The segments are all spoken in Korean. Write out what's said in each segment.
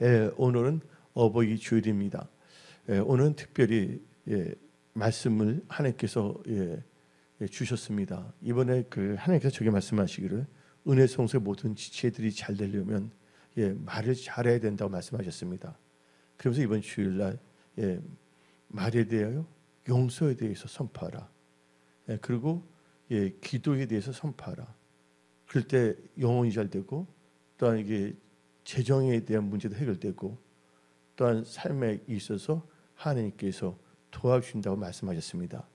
오늘은 어버이 주일입니다. 오늘은 특별히 말씀을 하나님께서 주셨습니다. 이번에 하나님께서 저에게 말씀하시기를 은혜 성소의 모든 지체들이 잘 되려면 말을 잘해야 된다고 말씀하셨습니다. 그러면서 이번 주일날 말에 대하여 용서에 대해서 선포하라. 그리고 기도에 대해서 선포하라. 그럴 때 영혼이 잘 되고, 또한 이게 재정에 대한 문제도 해결되고, 또한 삶에 있어서 하나님께서 도와주신다고 말씀하셨습니다.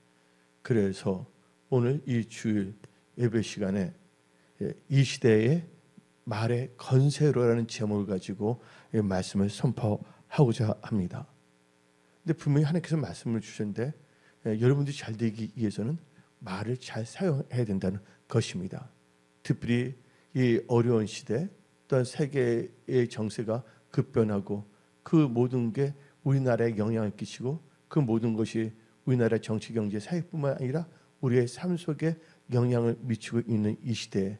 그래서 오늘 이 주일 예배 시간에 이 시대의 말의 건세로라는 제목을 가지고 말씀을 선포하고자 합니다. 근데 분명히 하나님께서 말씀을 주셨는데 여러분들이 잘 되기 위해서는 말을 잘 사용해야 된다는 것입니다. 특별히 이 어려운 시대, 또한 세계의 정세가 급변하고 그 모든 게 우리나라에 영향을 끼치고 그 모든 것이 우리나라 정치, 경제, 사회뿐만 아니라 우리의 삶 속에 영향을 미치고 있는 이 시대에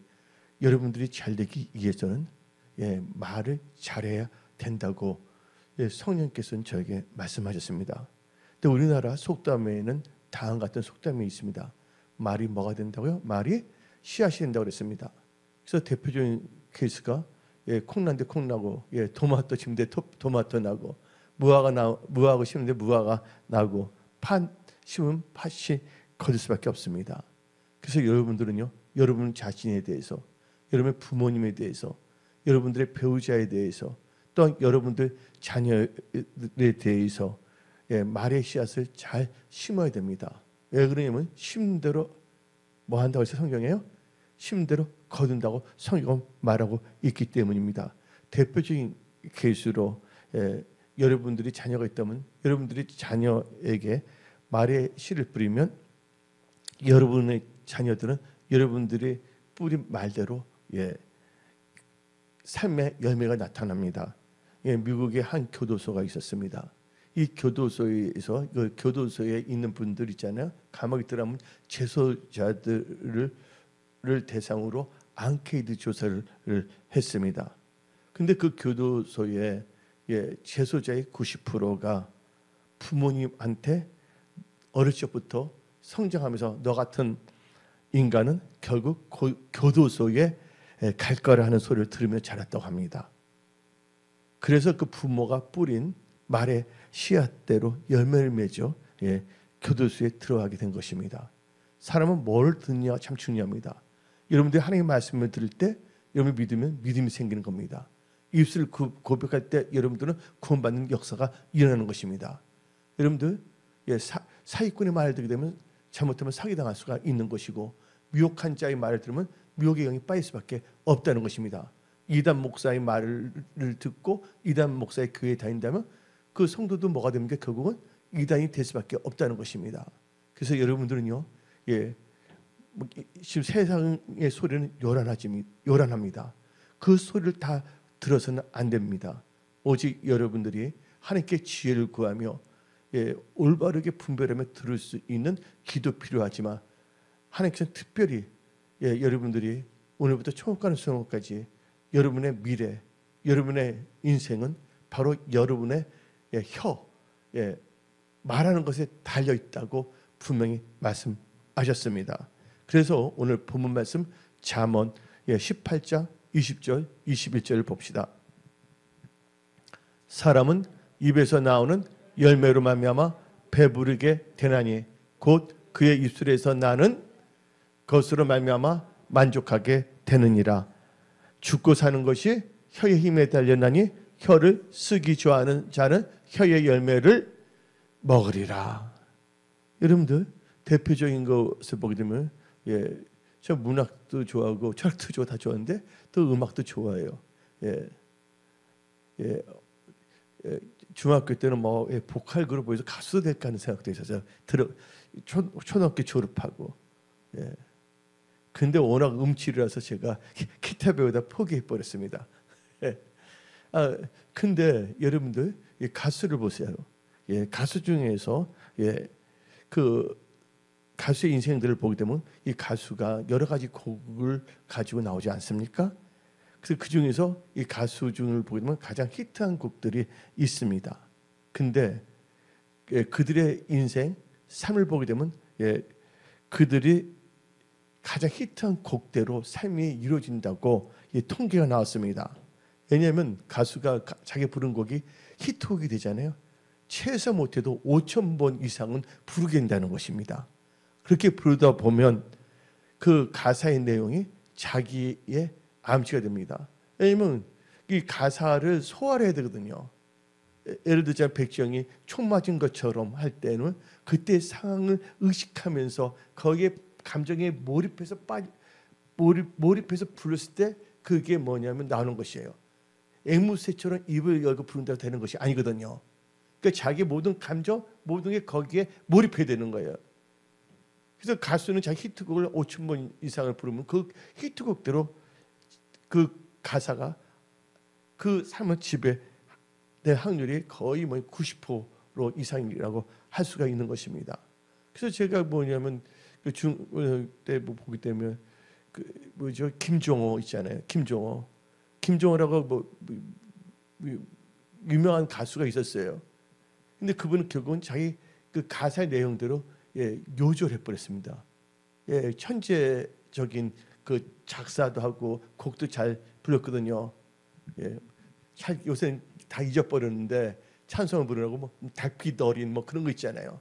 여러분들이 잘 되기 위해서는 말을 잘해야 된다고 성령께서는 저에게 말씀하셨습니다. 근데 우리나라 속담에는 다음 같은 속담이 있습니다. 말이 뭐가 된다고요? 말이 씨앗이 된다고 그랬습니다. 그래서 대표적인 케이스가 콩나는데 콩나고, 토마토 심는데 토마토 나고, 무화과 심는데 무화과 나고, 팥 심으면 팥이 거둘 수밖에 없습니다. 그래서 여러분들은요, 여러분 자신에 대해서, 여러분의 부모님에 대해서, 여러분들의 배우자에 대해서, 또한 여러분들 자녀에 대해서 말의 씨앗을 잘 심어야 됩니다. 왜 그러냐면 심는 대로 뭐 한다고 해서 성경에요? 심는 대로 거둔다고 성경은 말하고 있기 때문입니다. 대표적인 케이스로 여러분들이 자녀가 있다면 여러분들이 자녀에게 말의 씨를 뿌리면 여러분의 자녀들은 여러분들이 뿌린 말대로 삶의 열매가 나타납니다. 미국의 한 교도소가 있었습니다. 이 교도소에서 그 교도소에 있는 분들 있잖아요. 감옥에 들어가면 재소자들을 대상으로 앙케이드 조사를 했습니다. 근데 그 교도소에 재소자의 90%가 부모님한테 어릴 적부터 성장하면서 너 같은 인간은 결국 교도소에 갈 거라 하는 소리를 들으며 자랐다고 합니다. 그래서 그 부모가 뿌린 말의 씨앗대로 열매를 맺어 교도소에 들어가게 된 것입니다. 사람은 뭘 듣냐 참 중요합니다. 여러분들이 하나님의 말씀을 들을 때 여러분이 믿으면 믿음이 생기는 겁니다. 입술을 고백할 때 여러분들은 구원받는 역사가 일어나는 것입니다. 여러분들 사기꾼의 말을 듣게 되면 잘못하면 사기당할 수가 있는 것이고, 미혹한 자의 말을 들으면 미혹의 영이 빠질 수밖에 없다는 것입니다. 이단 목사의 말을 듣고 이단 목사의 교회에 다닌다면 그 성도도 뭐가 됩니까? 결국은 이단이 될 수밖에 없다는 것입니다. 그래서 여러분들은요, 지금 세상의 소리는 요란합니다. 그 소리를 다 들어서는 안 됩니다. 오직 여러분들이 하나님께 지혜를 구하며 올바르게 분별하며 들을 수 있는 기도 필요하지만, 하나님께서는 특별히 여러분들이 오늘부터 초록가는 수능까지 여러분의 미래, 여러분의 인생은 바로 여러분의 말하는 것에 달려 있다고 분명히 말씀하셨습니다. 그래서 오늘 본문 말씀 잠언 18장 20절 21절을 봅시다. 사람은 입에서 나오는 열매로 말미암아 배부르게 되나니 곧 그의 입술에서 나는 것으로 말미암아 만족하게 되느니라. 죽고 사는 것이 혀의 힘에 달렸나니 혀를 쓰기 좋아하는 자는 혀의 열매를 먹으리라. 여러분들 대표적인 것을 보게 되면 저 문학도 좋아하고 철학도 좋아하고 다 좋아하는데 또 음악도 좋아해요. 중학교 때는 보컬 그룹에서 가수 될까 하는 생각도 있었어요. 초등학교 졸업하고. 근데 워낙 음치라서 제가 기타 배우다 포기해 버렸습니다. 근데 여러분들 가수를 보세요. 가수 중에서 그 가수의 인생들을 보게 되면 이 가수가 여러 가지 곡을 가지고 나오지 않습니까? 그래서 그 중에서 이 가수 중을 보게 되면 가장 히트한 곡들이 있습니다. 근데 그들의 인생 삶을 보게 되면 그들이 가장 히트한 곡대로 삶이 이루어진다고 통계가 나왔습니다. 왜냐하면 가수가 자기 부른 곡이 히트곡이 되잖아요. 최소 못해도 5,000번 이상은 부르게 된다는 것입니다. 그렇게 부르다 보면 그 가사의 내용이 자기의 암시가 됩니다. 왜냐하면 이 가사를 소화를 해야 되거든요. 예를 들자면 백지영이 총 맞은 것처럼 할 때는 그때 상황을 의식하면서 거기에 감정에 몰입해서 몰입해서 불렀을 때 그게 뭐냐면 나오는 것이에요. 앵무새처럼 입을 열고 부른다고 되는 것이 아니거든요. 그러니까 자기 모든 감정, 모든 게 거기에 몰입해야 되는 거예요. 그래서 가수는 자기 히트곡을 5,000번 이상을 부르면 그 히트곡대로 그 가사가 그 삶을 지배될 확률이 거의 90% 이상이라고 할 수가 있는 것입니다. 그래서 제가 뭐냐면 그 때 보기 때문에 김종호 있잖아요. 김종호라고 유명한 가수가 있었어요. 근데 그분은 결국은 자기 그 가사의 내용대로 요절해 버렸습니다. 천재적인 그 작사도 하고 곡도 잘 불렀거든요. 요새는 다 잊어버렸는데 찬송을 부르라고 달빛 어린 그런 거 있잖아요.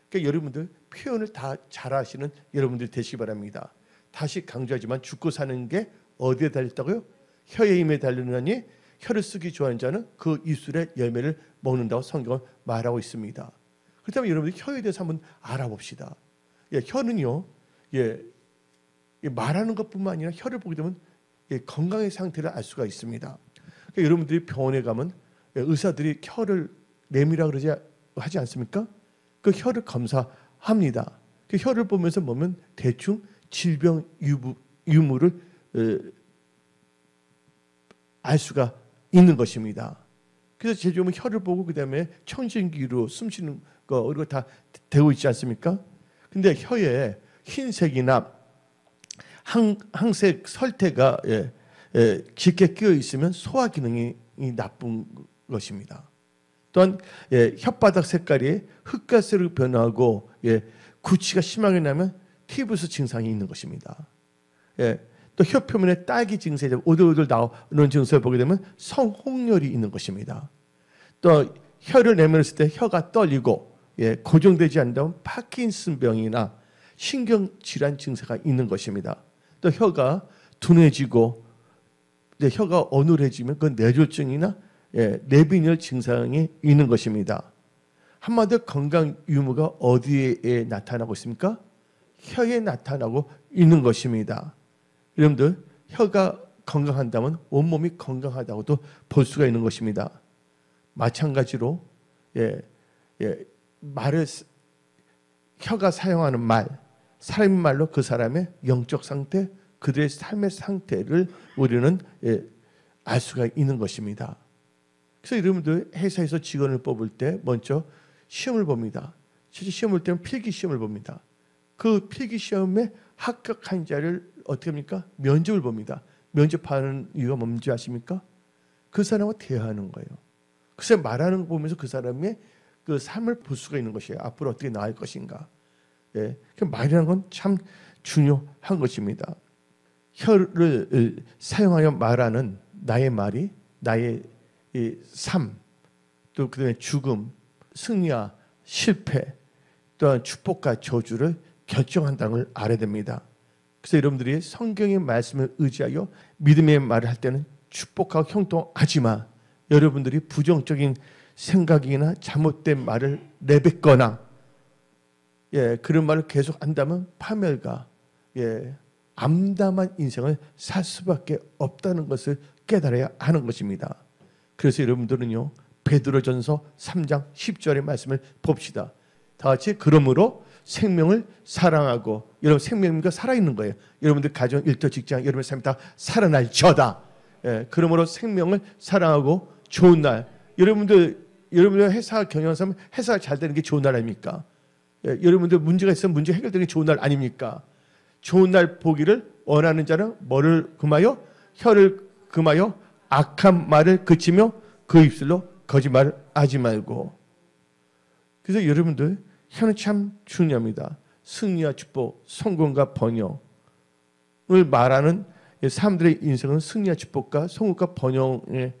그러니까 여러분들 표현을 다 잘하시는 여러분들 되시기 바랍니다. 다시 강조하지만 죽고 사는 게 어디에 달렸다고요? 혀의 힘에 달렸느니 혀를 쓰기 좋아하는 자는 그 입술의 열매를 먹는다고 성경은 말하고 있습니다. 그렇다면 여러분들 혀에 대해서 한번 알아봅시다. 혀는요, 말하는 것뿐만 아니라 혀를 보게 되면 건강의 상태를 알 수가 있습니다. 그러니까 여러분들이 병원에 가면 의사들이 혀를 내밀라 그러지 하지 않습니까? 그 혀를 검사합니다. 그 혀를 보면서 보면 대충 질병 유무를 알 수가 있는 것입니다. 그래서 제일 좋으면 혀를 보고 그다음에 청진기로 숨 쉬는 거 그리고 다 되고 있지 않습니까? 근데 혀에 흰색이나 항색 설태가 깊게 끼어 있으면 소화 기능이 나쁜 것입니다. 또한 혓바닥 색깔이 흑갈색으로 변하고 구취가 심하게 나면 티부스 증상이 있는 것입니다. 또 혀 표면에 딸기 증세, 오돌오돌 나오는 증세를 보게 되면 성홍열이 있는 것입니다. 또 혀를 내밀었을 때 혀가 떨리고 고정되지 않는다면 파킨슨병이나 신경질환 증세가 있는 것입니다. 또 혀가 둔해지고 혀가 어눌해지면 그건 뇌졸중이나 뇌빈혈 증상이 있는 것입니다. 한마디로 건강 유무가 어디에 나타나고 있습니까? 혀에 나타나고 있는 것입니다. 여러분들 혀가 건강한다면 온몸이 건강하다고도 볼 수가 있는 것입니다. 마찬가지로 혀가 사용하는 말, 사람의 말로 그 사람의 영적 상태, 그들의 삶의 상태를 우리는 알 수가 있는 것입니다. 그래서 여러분들 회사에서 직원을 뽑을 때 먼저 시험을 봅니다. 실제 시험 볼 때는 필기 시험을 봅니다. 그 필기 시험에 합격한 자를 어떻게 합니까? 면접을 봅니다. 면접하는 이유가 뭔지 아십니까? 그 사람과 대화하는 거예요. 그 사람 말하는 거 보면서 그 사람의 그 삶을 볼 수가 있는 것이에요. 앞으로 어떻게 나을 것인가. 말이라는 건 참 중요한 것입니다. 혀를 사용하여 말하는 나의 말이 나의 삶, 또 그다음에 죽음, 승리와 실패, 또한 축복과 저주를 결정한다는 걸 알아야 됩니다. 그래서 여러분들이 성경의 말씀을 의지하여 믿음의 말을 할 때는 축복하고 형통하지만 여러분들이 부정적인 생각이나 잘못된 말을 내뱉거나 그런 말을 계속 한다면 파멸과 암담한 인생을 살 수밖에 없다는 것을 깨달아야 하는 것입니다. 그래서 여러분들은요 베드로전서 3장 10절의 말씀을 봅시다. 다 같이 그러므로 생명을 사랑하고 여러분 생명과 살아있는 거예요. 여러분들 가정, 일터, 직장 여러분의 삶이 다 살아날 저다. 그러므로 생명을 사랑하고 좋은 날 여러분들 회사 경영하면 회사가 잘 되는 게 좋은 날 아닙니까? 여러분들 문제가 있으면 문제 해결되는 게 좋은 날 아닙니까? 좋은 날 보기를 원하는 자는 뭐를 금하여 혀를 금하여 악한 말을 그치며 그 입술로 거짓말을 하지 말고. 그래서 여러분들 혀는 참 중요합니다. 승리와 축복, 성공과 번영을 말하는 사람들의 인생은 승리와 축복과 성공과 번영에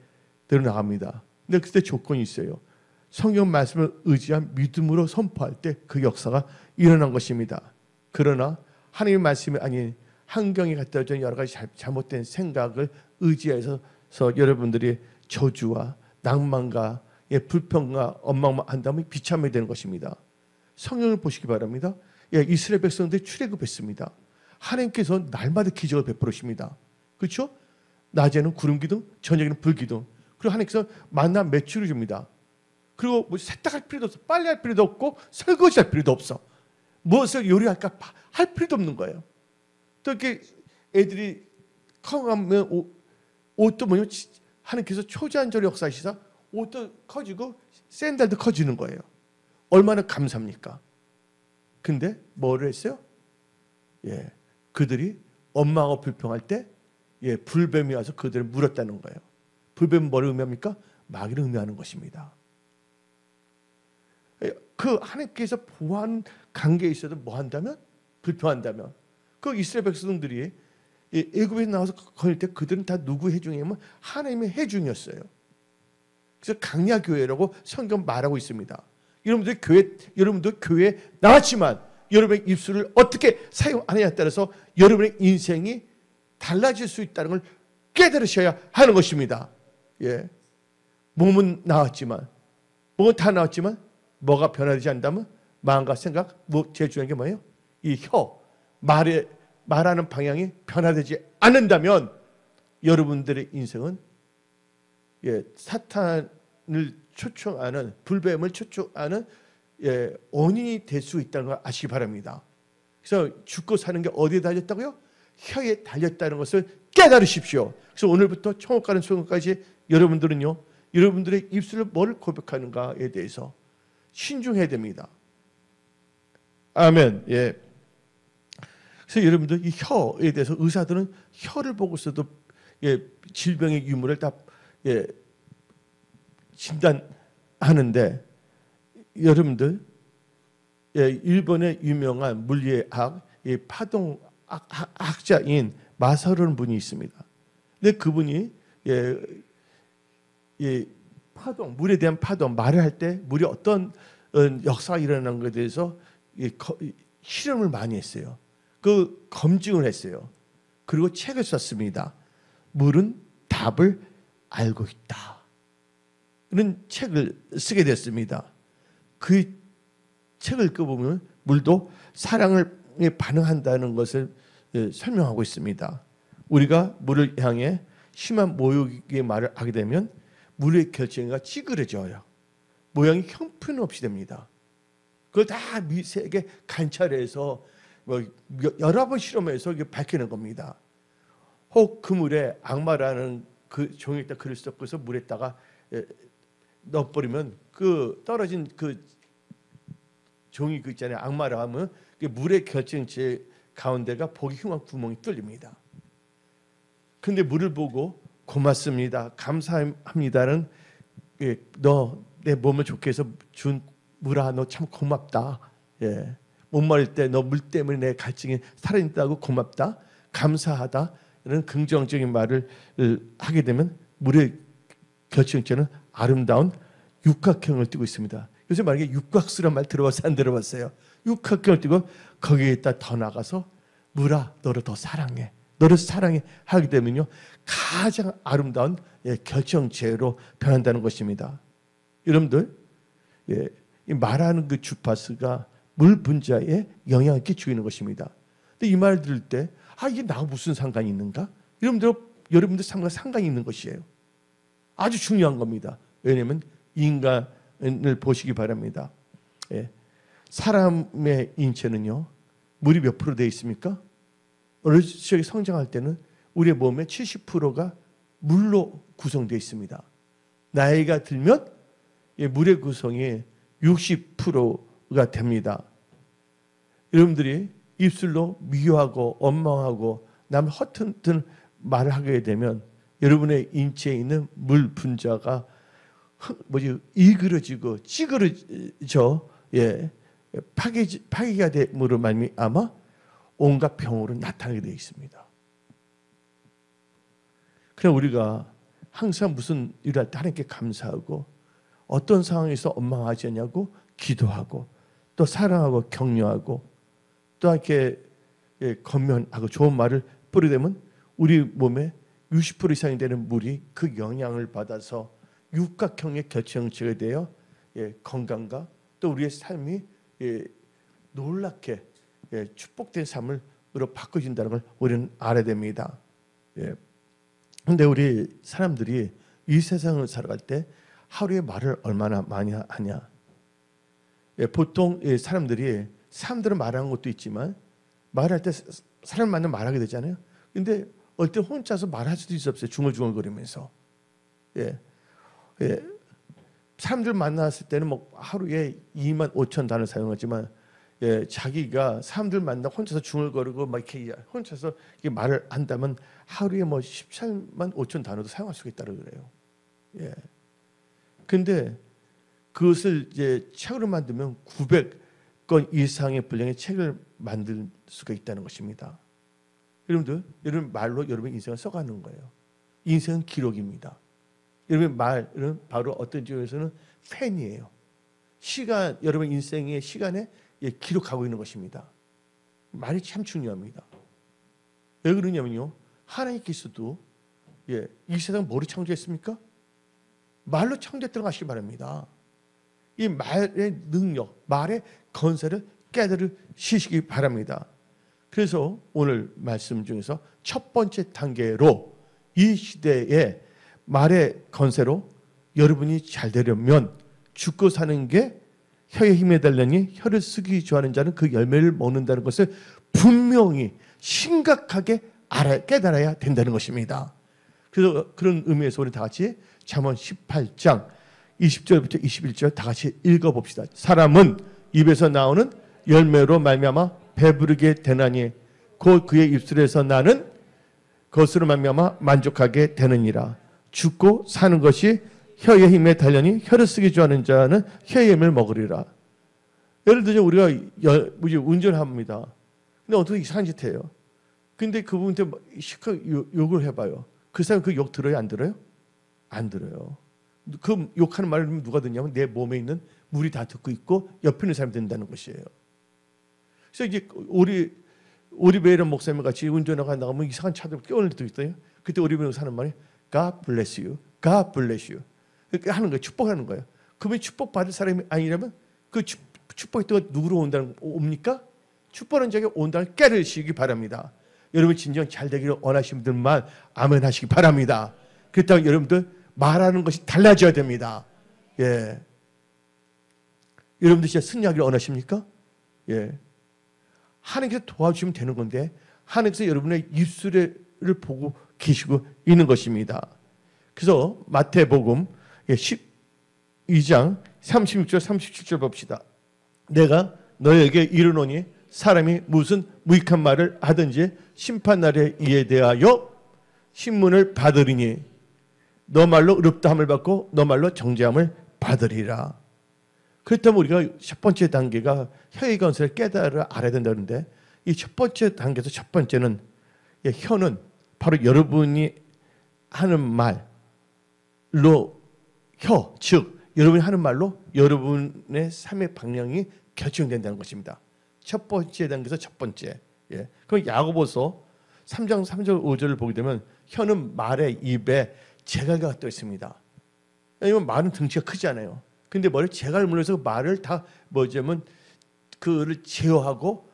드러나갑니다. 근데 그때 조건이 있어요. 성경 말씀을 의지한 믿음으로 선포할 때 그 역사가 일어난 것입니다. 그러나 하나님의 말씀이 아닌 환경에 갖다 준 여러 가지 잘못된 생각을 의지해서 여러분들이 저주와 낭만과 불평과 엉망만 한다면 비참하게 되는 것입니다. 성경을 보시기 바랍니다. 이스라엘 백성들이 출애굽했습니다. 하나님께서 날마다 기적을 베풀으십니다. 그렇죠? 낮에는 구름 기둥, 저녁에는 불 기둥. 그리고 하나님께서 만나 매출을 줍니다. 그리고 뭐 세탁할 필요도 없어, 빨래할 필요도 없고 설거지할 필요도 없어. 무엇을 요리할까 할 필요도 없는 거예요. 또 이렇게 애들이 커가면 옷도 뭐냐, 하나님께서 초자연절 역사하시사 옷도 커지고 샌들도 커지는 거예요. 얼마나 감사합니까? 근데 뭐를 했어요? 그들이 원망하고 불평할 때 불뱀이 와서 그들을 물었다는 거예요. 불뱀은 뭐를 의미합니까? 마귀를 의미하는 것입니다. 그 하나님께서 보호한 관계에 있어도 뭐 한다면? 불평한다면 그 이스라엘 백성들이 애굽에서 나와서 거닐 때 그들은 다 누구 해중이냐면 하나님의 해중이었어요. 그래서 강야 교회라고 성경 말하고 있습니다. 여러분들 교회에 나왔지만 여러분의 입술을 어떻게 사용하느냐에 따라서 여러분의 인생이 달라질 수 있다는 걸 깨달으셔야 하는 것입니다. 몸은 나왔지만, 몸은 다 나왔지만 뭐가 변화되지 않다면 마음과 생각, 제일 중요한 게 뭐예요? 이 혀, 말하는 방향이 변화되지 않는다면 여러분들의 인생은 사탄을 초청하는, 불뱀을 초청하는 원인이 될 수 있다는 걸 아시기 바랍니다. 그래서 죽고 사는 게 어디에 달렸다고요? 혀에 달렸다는 것을 깨달으십시오. 그래서 오늘부터 천국 가는 순간까지 여러분들은요, 여러분들의 입술을 뭘 고백하는가에 대해서 신중해야 됩니다. 아멘. 그래서 여러분들 이 혀에 대해서 의사들은 혀를 보고서도 질병의 유무를 다 진단하는데, 여러분들 일본의 유명한 물리학 파동학자인 마사루라는 분이 있습니다. 근데 그분이 파동, 물에 대한 파동, 말을 할 때 물이 어떤 역사가 일어나는 것에 대해서 실험을 많이 했어요. 그 검증을 했어요. 그리고 책을 썼습니다. 물은 답을 알고 있다. 그런 책을 쓰게 됐습니다. 그 책을 읽어보면 물도 사랑에 반응한다는 것을 설명하고 있습니다. 우리가 물을 향해 심한 모욕의 말을 하게 되면 물의 결정이 찌그러져요. 모양이 형편없이 됩니다. 그걸 다 미세하게 관찰해서 여러 번 실험해서 밝히는 겁니다. 혹 그 물에 악마라는 그 종이에다 글을 섞어서 물에다가 넣어버리면 그 떨어진 그 종이 그 있잖아요. 악마라 하면 물의 결정체 가운데가 보기 흉한 구멍이 뚫립니다. 근데 물을 보고 고맙습니다, 감사합니다는 너 내 몸을 좋게 해서 준 물아, 너 참 고맙다. 못 마를 때 너 물 때문에 내 갈증이 살아있다고 고맙다, 감사하다, 이런 긍정적인 말을 하게 되면 물의 결정체는 아름다운 육각형을 띠고 있습니다. 요새 만약에 육각수란 말 들어봤어요? 안 들어봤어요? 육각형을 띠고 거기에다 더 나가서 물아, 너를 더 사랑해, 너를 사랑해 하게 되면요, 가장 아름다운 결정체로 변한다는 것입니다. 여러분들, 이 말하는 그 주파수가 물 분자에 영향을 끼치고 것입니다. 근데 이 말 들을 때, 이게 나하고 무슨 상관이 있는가? 여러분들 삶과 상관이 있는 것이에요. 아주 중요한 겁니다. 왜냐하면 인간을 보시기 바랍니다. 사람의 인체는요, 물이 몇 프로 되어 있습니까? 어렸을 적에 성장할 때는 우리의 몸의 70%가 물로 구성되어 있습니다. 나이가 들면 물의 구성이 60%가 됩니다. 여러분들이 입술로 미워하고 원망하고 남 허튼 말을 하게 되면 여러분의 인체에 있는 물 분자가 이그러지고 찌그러져 파괴가 됨으로 말미암아 온갖 병으로 나타나게 되어 있습니다. 그냥 우리가 항상 무슨 일할 때 하나님께 감사하고 어떤 상황에서 원망하지 않냐고 기도하고 또 사랑하고 격려하고 또 이렇게 건면하고 좋은 말을 뿌리되면 우리 몸에 60% 이상이 되는 물이 그 영향을 받아서 육각형의 결정체가 되어 건강과 또 우리의 삶이 놀랍게 축복된 삶으로 바꿔진다는 걸 우리는 알아야 됩니다. 그런데 우리 사람들이 이 세상을 살아갈 때 하루에 말을 얼마나 많이 하냐? 보통 사람들은 말하는 것도 있지만 말할 때 사람 만나면 말하게 되잖아요. 근데 어떨 때 혼자서 말할 수도 있었어요. 중얼중얼거리면서. 사람들 만났을 때는 뭐 하루에 2만 5천 단어 사용하지만 자기가 사람들 만나 혼자서 중얼거리고 막 이렇게 혼자서 이렇게 말을 한다면 하루에 뭐 17만 5천 단어도 사용할 수가 있다고 그래요. 근데 그것을 책으로 만들면 900권 이상의 분량의 책을 만들 수가 있다는 것입니다. 여러분들, 여러분 말로 여러분 인생을 써가는 거예요. 인생은 기록입니다. 여러분 말은 바로 어떤 지역에서는 펜이에요. 시간, 여러분 인생의 시간에 기록하고 있는 것입니다. 말이 참 중요합니다. 왜 그러냐면요, 하나님께서도 이 세상 뭐로 창조했습니까? 말로 창조했다고 하시기 바랍니다. 이 말의 능력, 말의 건설을 깨달으시기 바랍니다. 그래서 오늘 말씀 중에서 첫 번째 단계로 이 시대에 말의 건세로 여러분이 잘 되려면 죽고 사는 게 혀의 힘에 달려니 혀를 쓰기 좋아하는 자는 그 열매를 먹는다는 것을 분명히 심각하게 깨달아야 된다는 것입니다. 그래서 그런 의미에서 우리 다 같이 잠언 18장 20절부터 21절 다 같이 읽어봅시다. 사람은 입에서 나오는 열매로 말미암아 배부르게 되나니 곧 그의 입술에서 나는 것으로 말미암아 만족하게 되느니라. 죽고 사는 것이 혀의 힘에 달려니 혀를 쓰기 좋아하는 자는 혀의 힘을 먹으리라. 예를 들어 우리가 운전합니다. 근데 어떻게 이상한 짓 해요. 근데 그분한테 욕을 해봐요. 그 사람 그 욕 들어요? 안 들어요? 안 들어요. 그 욕하는 말을 누가 듣냐면 내 몸에 있는 물이 다 듣고 있고 옆에 있는 사람이 듣는다는 것이에요. 그래서 이제 오리베이런 목사님 같이 운전하고 나가면 이상한 차들 끼어오는 데도 있어요. 그때 오리베이런 하는 말이 God bless you, God bless you. 이렇게 하는 거예요. 축복하는 거예요. 그분이 축복받을 사람이 아니라면 그 축복이 또 누구로 옵니까? 축복하는 자에게 온다는 깨르시기 바랍니다. 여러분 진정 잘 되기를 원하시는 분들만 아멘 하시기 바랍니다. 그렇다면 여러분들 말하는 것이 달라져야 됩니다. 여러분들 진짜 승리하기를 원하십니까? 하나님께서 도와주시면 되는 건데 하나님께서 여러분의 입술을 보고 계시고 있는 것입니다. 그래서 마태복음 12장 36절 37절 봅시다. 내가 너에게 이르노니 사람이 무슨 무익한 말을 하든지 심판날에 이에 대하여 신문을 받으리니 너 말로 의롭다함을 받고 너 말로 정죄함을 받으리라. 그렇다면 우리가 첫 번째 단계가 혀의 건설을 깨달아 알아야 된다는데 이 첫 번째 단계에서 첫 번째는 혀는 바로 여러분이 하는 말로 즉 여러분이 하는 말로 여러분의 삶의 방향이 결정된다는 것입니다. 첫 번째 단계에서 첫 번째. 그럼 야고보서 3장 3절 5절을 보게 되면 혀는 말의 입에 재갈과 떠 있습니다. 왜냐면 말은 등치가 크잖아요. 근데 머리 재갈 물려서 말을 다 뭐냐면 그를 제어하고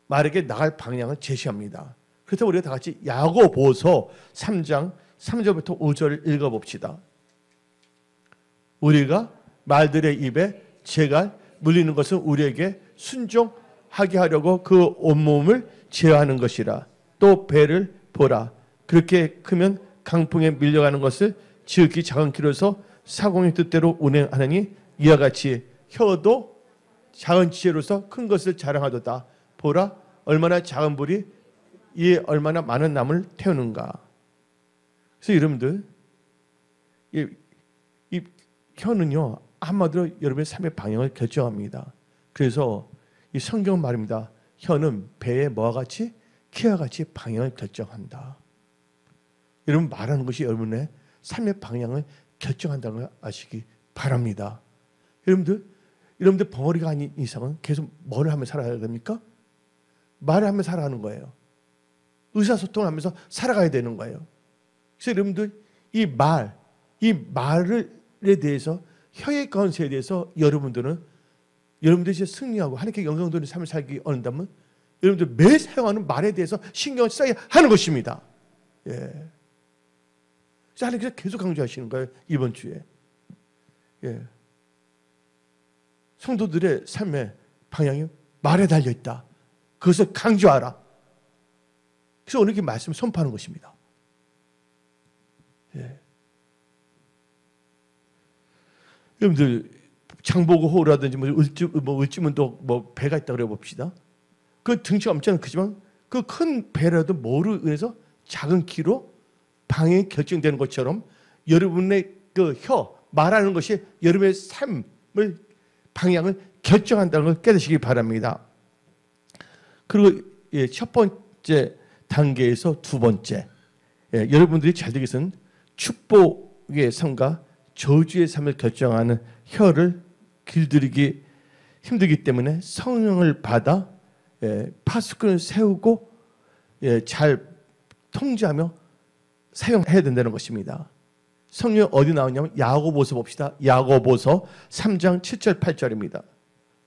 말에게 나갈 방향을 제시합니다. 그래서 우리가 다 같이 야고보서 3장 3절부터 5절을 읽어봅시다. 우리가 말들의 입에 재갈 물리는 것은 우리에게 순종하게 하려고 그 온몸을 제어하는 것이라. 또 배를 보라. 그렇게 크면 강풍에 밀려가는 것을 지극히 작은 키로서 사공의 뜻대로 운행하느니 이와 같이 혀도 작은 지혜로서 큰 것을 자랑하도다. 보라 얼마나 작은 불이 이에 얼마나 많은 나무를 태우는가. 그래서 여러분들 이 혀는요 한마디로 여러분의 삶의 방향을 결정합니다. 그래서 이 성경은 말입니다. 혀는 배의 뭐와 같이 키와 같이 방향을 결정한다. 여러분 말하는 것이 여러분의 삶의 방향을 결정한다는 걸 아시기 바랍니다. 여러분들 벙어리가 아닌 이상은 계속 뭘 하며 살아야 됩니까? 말을 하며 살아가는 거예요. 의사소통을 하면서 살아가야 되는 거예요. 그래서 여러분들 이 말에 대해서 혀의 건세에 대해서 여러분들이 이제 승리하고 하나님께 영광 돌리는 삶을 살기 원한다면 여러분들 매일 사용하는 말에 대해서 신경을 써야 하는 것입니다. 예. 그래서 하나님께서 계속 강조하시는 거예요. 이번 주에. 예. 성도들의 삶의 방향이 말에 달려 있다. 그것을 강조하라. 그래서 오늘 이렇게 말씀을 선포하는 것입니다. 예. 여러분들 장보고호라든지 을지문도 배가 있다 그래 봅시다. 그 등치가 엄청 크지만 그 큰 배라도 뭐로 인해서 작은 키로 방향이 결정되는 것처럼 여러분의 그 혀 말하는 것이 여러분의 삶을 방향을 결정한다는 걸 깨닫시기 바랍니다. 그리고 첫 번째 단계에서 두 번째, 여러분들이 잘 되기 위해서는 축복의 삶과 저주의 삶을 결정하는 혀를 길들이기 힘들기 때문에 성령을 받아 파수꾼을 세우고 잘 통제하며 사용해야 된다는 것입니다. 성령 어디 나오냐면 야고보서 봅시다. 야고보서 3장 7절 8절입니다.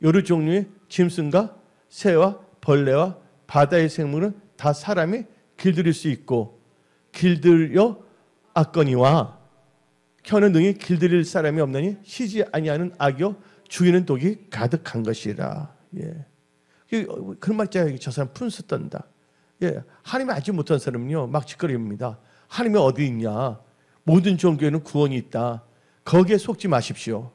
여러 종류의 짐승과 새와 벌레와 바다의 생물은 다 사람이 길들일 수 있고 길들여 악거니와 혀는 능히 길들일 사람이 없나니 쉬지 아니하는 악이요 죽이는 독이 가득한 것이라. 예. 그런 말 있잖아요. 저 사람 푼수 떤다. 예. 하나님이 알지 못한 사람은요 막 짓거립니다. 하나님이 어디 있냐? 모든 종교에는 구원이 있다. 거기에 속지 마십시오.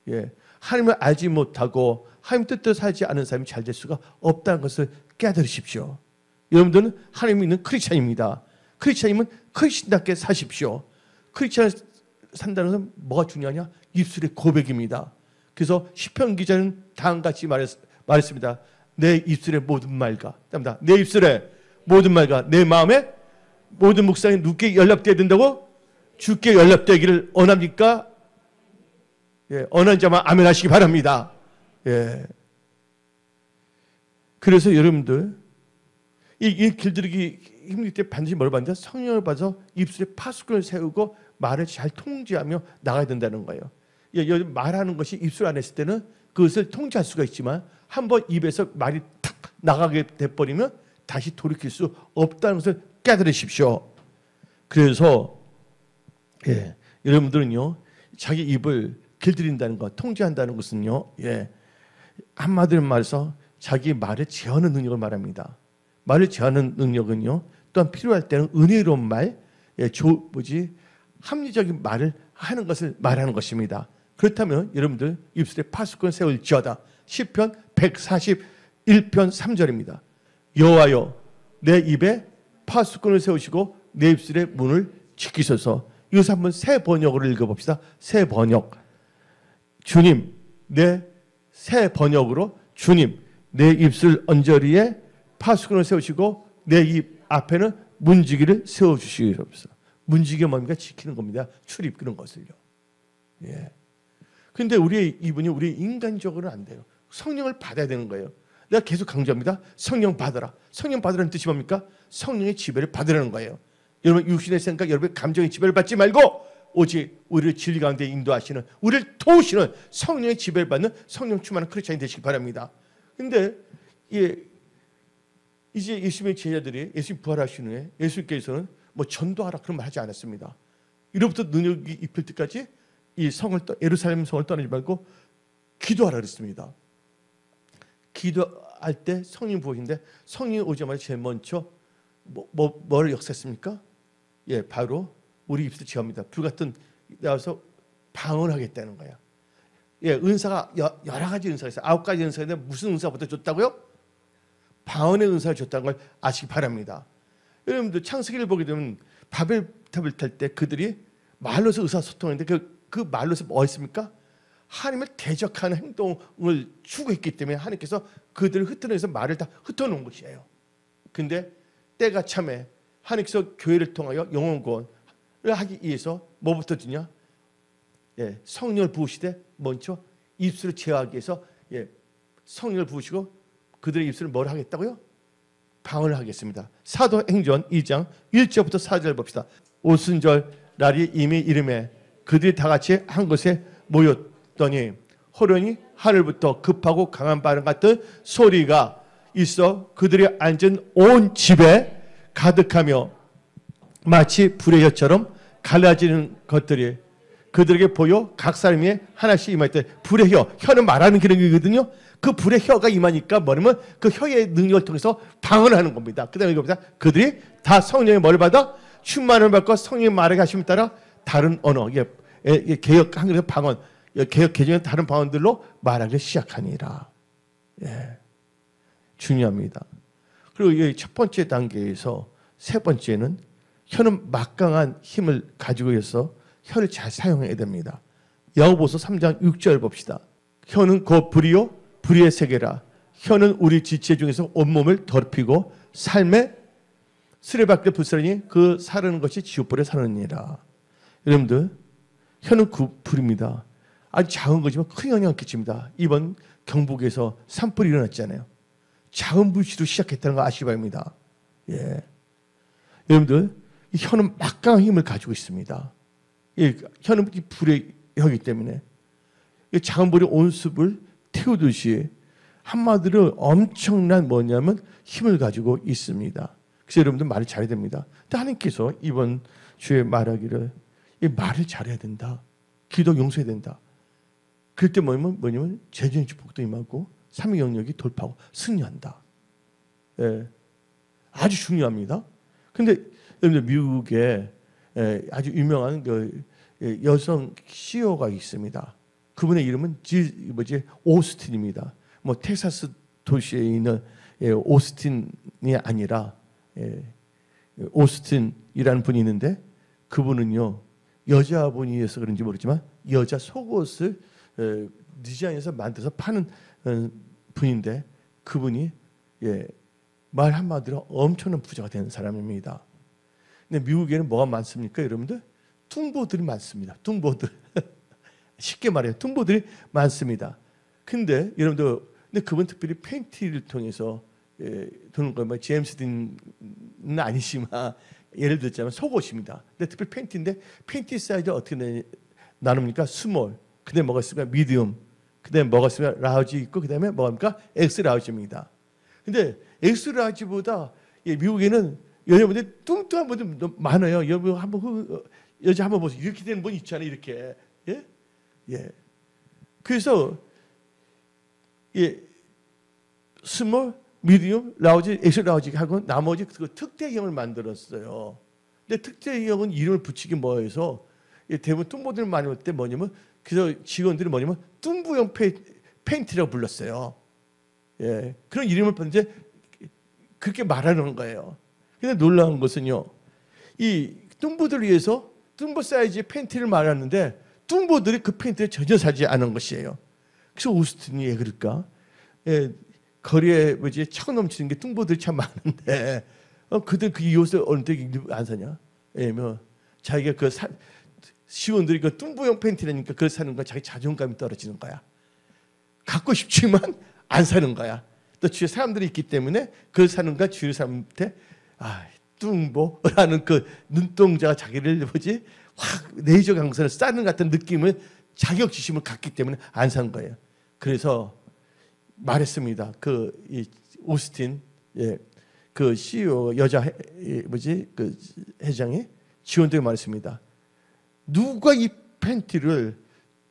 예. 하나님을 알지 못하고 하나님 뜻대로 살지 않은 사람이 잘 될 수가 없다는 것을 깨달으십시오. 여러분들은 하나님 믿는 크리스찬입니다. 크리스찬이면 크리스찬답게 사십시오. 크리스찬 산다는 것은 뭐가 중요하냐? 입술의 고백입니다. 그래서 시편 기자는 다음같이 말했습니다. 내 입술의 모든 말과 내 입술의 모든 말과 내 마음에 모든 묵상이 누구께 연락되어야 된다고? 주께 연락되기를 원합니까? 예, 원하는 자만 아멘 하시기 바랍니다. 예. 그래서 여러분들 이 길들이기 힘들 때 반드시 뭘 받는다? 성령을 받아서 입술에 파수꾼을 세우고 말을 잘 통제하며 나가야 된다는 거예요. 예, 말하는 것이 입술 안에 있을 때는 그것을 통제할 수가 있지만 한번 입에서 말이 탁 나가게 돼버리면 다시 돌이킬 수 없다는 것을 깨달으십시오. 그래서 여러분들은요 자기 입을 길들인다는 것, 통제한다는 것은요 한마디로 말해서 자기 말을 제어하는 능력을 말합니다. 말을 제어하는 능력은요 또한 필요할 때는 은혜로운 말, 합리적인 말을 하는 것을 말하는 것입니다. 그렇다면 여러분들 입술에 파수꾼을 세울지어다. 시편 141편 3절입니다. 여호와여 내 입에 파수꾼을 세우시고 내 입술의 문을 지키소서. 이것을 한번 새 번역으로 읽어봅시다. 새 번역. 주님, 새 번역으로 주님, 내 입술 언저리에 파수꾼을 세우시고 내 입 앞에는 문지기를 세워주시옵소서. 문지기가 뭡니까? 지키는 겁니다. 출입 그런 것을요. 예. 근데 우리의 입은요, 우리 인간적으로는 안 돼요. 성령을 받아야 되는 거예요. 내가 계속 강조합니다. 성령 받아라. 성령 받으라는 뜻이 뭡니까? 성령의 지배를 받으라는 거예요. 여러분 육신의 생각, 여러분의 감정의 지배를 받지 말고 오직 우리를 진리 가운데 인도하시는, 우리를 도우시는 성령의 지배를 받는 성령 충만한 크리스찬이 되시기 바랍니다. 근데 이제 예수님의 제자들이 예수님 부활하신 후에 예수님께서는 뭐 전도하라 그런 말 하지 않았습니다. 이로부터 능력이 입힐 때까지 이 성을 예루살렘 성을 떠나지 말고 기도하라 그랬습니다. 기도할 때 성령 부으신데 성령이 오자마자 제일 먼저 뭐를 역사했습니까? 예, 바로 우리 입술 제어입니다. 불같은 나와서 방언하겠다는 거야. 예, 은사가 여러 가지 은사가 있어요. 9가지 은사인데 무슨 은사부터 줬다고요? 방언의 은사를 줬다는 걸 아시기 바랍니다. 여러분들 창세기를 보게 되면 바벨 바탑을 탈 때 그들이 말로서 의사소통했는데 그 말로서 뭐 했습니까? 하나님을 대적하는 행동을 추구했기 때문에 하나님께서 그들을 흩어내서 말을 다 흩어놓은 것이에요. 근데 때가 참에 하나님께서 교회를 통하여 영혼 구원을 하기 위해서 뭐부터 주냐? 예, 성령을 부으시되 먼저 입술을 제어하기 위해서 예, 성령을 부으시고 그들의 입술을 뭘 하겠다고요? 방언을 하겠습니다. 사도행전 2장 1절부터 4절 봅시다. 오순절 날이 이미 이름에 그들이 다 같이 한 곳에 모였더니 호련히 하늘부터 급하고 강한 바람 같은 소리가 있어 그들이 앉은 온 집에 가득하며 마치 불의 혀처럼 갈라지는 것들이 그들에게 보여 각 사람이 하나씩 임할 때 불의 혀는 말하는 기능이거든요. 그 불의 혀가 임하니까 뭐냐면 그 혀의 능력을 통해서 방언하는 겁니다. 그 다음에 이겁니다. 그들이 다 성령의 뭐를 받아? 충만을 받고 성령의 말을 하심에 따라 다른 언어, 개역 한글에서 방언, 개역 개정의 다른 방언들로 말하기 시작하니라. 예, 중요합니다. 그리고 이 첫 번째 단계에서 세 번째는 혀는 막강한 힘을 가지고 있어 혀를 잘 사용해야 됩니다. 야고보서 3장 6절 봅시다. 혀는 곧 불이요 불의의 세계라. 혀는 우리 지체 중에서 온몸을 더럽히고 삶의 수레바퀴 불사르니 그 사르는 것이 지옥불에 사르니라. 여러분들 혀는 그 불입니다. 아주 작은 거지만 큰 영향을 끼칩니다. 이번 경북에서 산불이 일어났잖아요. 작은 불씨로 시작했다는 거 아시기 바랍니다. 예. 여러분들 이 혀는 막강한 힘을 가지고 있습니다. 예, 혀는 불의 혀이기 때문에 작은 불이 온 숲을 태우듯이 한마디로 엄청난 뭐냐면 힘을 가지고 있습니다. 그래서 여러분들 말을 잘해야 됩니다. 근데 하나님께서 이번 주에 말하기를 이 말을 잘해야 된다. 기도 용서해야 된다. 그럴 때 뭐냐면 재정의 축복도 임하고 삼위 영역이 돌파하고 승리한다. 예, 아주 중요합니다. 근데 여러분들 미국에 아주 유명한 그 여성 CEO가 있습니다. 그분의 이름은 오스틴입니다. 뭐 텍사스 도시에 있는 오스틴이 아니라 오스틴이라는 분이 있는데 그분은요 여자분이어서 그런지 모르지만 여자 속옷을 디자인해서 만들어서 파는 분인데 그분이 말 한마디로 엄청난 부자가 된 사람입니다. 근데 미국에는 뭐가 많습니까, 여러분들? 뚱보들이 많습니다. 뚱보들. 쉽게 말해요. 뚱보들이 많습니다. 근데 여러분들, 근데 그분 특별히 팬티를 통해서 도는 거예요. 제임스 딘은 아니지만 예를 들자면 속옷입니다. 근데 특별히 팬티인데 팬티 사이즈 어떻게 나눕니까? 스몰. 그다음에 뭐가 있습니까? 미디움. 그다음에 뭐가 있습니까? 라우지 있고 그다음에 뭐입니까? 엑스 라우지입니다. 근데 엑스 라우지보다 미국에는 여자분들이 뚱뚱한 분들 많아요. 여러분 한번 여자 한번 보세요. 이렇게 되는 분 있잖아요. 이렇게. 예? 예. 그래서 스몰, 미디움, 라우지, 엑스 라우지 하고 나머지 그 특대형을 만들었어요. 근데 특대형은 이름을 붙이기 뭐해서 대부분 뚱보들 많이 올 때 뭐냐면 그래서 직원들이 뭐냐면 뚱부형 팬티라고 불렀어요. 예. 그런 이름을 봤는데 그렇게 말하는 거예요. 근데 놀라운 것은요. 이 뚱보들을 위해서 뚱보 사이즈의 팬티를 말하는데 뚱보들이 그 팬티를 전혀 사지 않은 것이에요. 그래서 오스틴이 왜 그럴까? 거리에 차고 넘치는 게 뚱보들이 참 많은데 그들 그 옷을 어느 때 안 사냐? 뭐 자기가 그 시원들이 그 뚱보형 팬티라니까 그걸 사는 건 자기 자존감이 떨어지는 거야. 갖고 싶지만 안 사는 거야. 또 주위에 사람들이 있기 때문에 그걸 사는 거야. 주위 사람한테 뚱보라는 그 눈동자가 자기를 확 레이저 강선을 쏴는 같은 느낌을 자격지심을 갖기 때문에 안 산 거예요. 그래서 말했습니다. 이 오스틴 그 CEO 여자 그 회장이 직원들에게 말했습니다. 누가 이 팬티를